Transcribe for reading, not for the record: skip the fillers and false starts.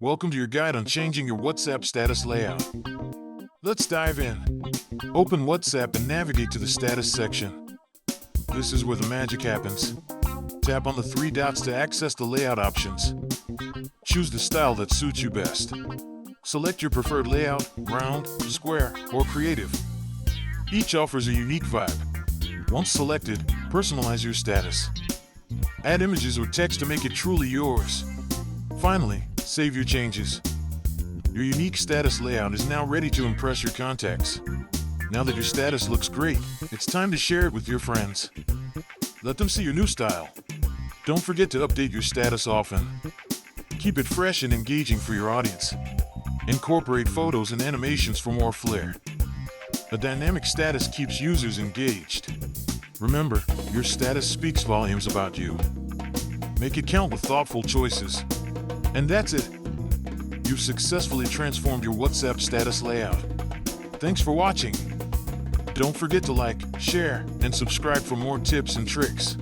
Welcome to your guide on changing your WhatsApp status layout. Let's dive in. Open WhatsApp and navigate to the status section. This is where the magic happens. Tap on the three dots to access the layout options. Choose the style that suits you best. Select your preferred layout, round, square, or creative. Each offers a unique vibe. Once selected, personalize your status. Add images or text to make it truly yours. Finally, save your changes. Your unique status layout is now ready to impress your contacts. Now that your status looks great, it's time to share it with your friends. Let them see your new style. Don't forget to update your status often. Keep it fresh and engaging for your audience. Incorporate photos and animations for more flair. A dynamic status keeps users engaged. Remember, your status speaks volumes about you. Make it count with thoughtful choices. And that's it. You've successfully transformed your WhatsApp status layout. Thanks for watching. Don't forget to like, share, and subscribe for more tips and tricks.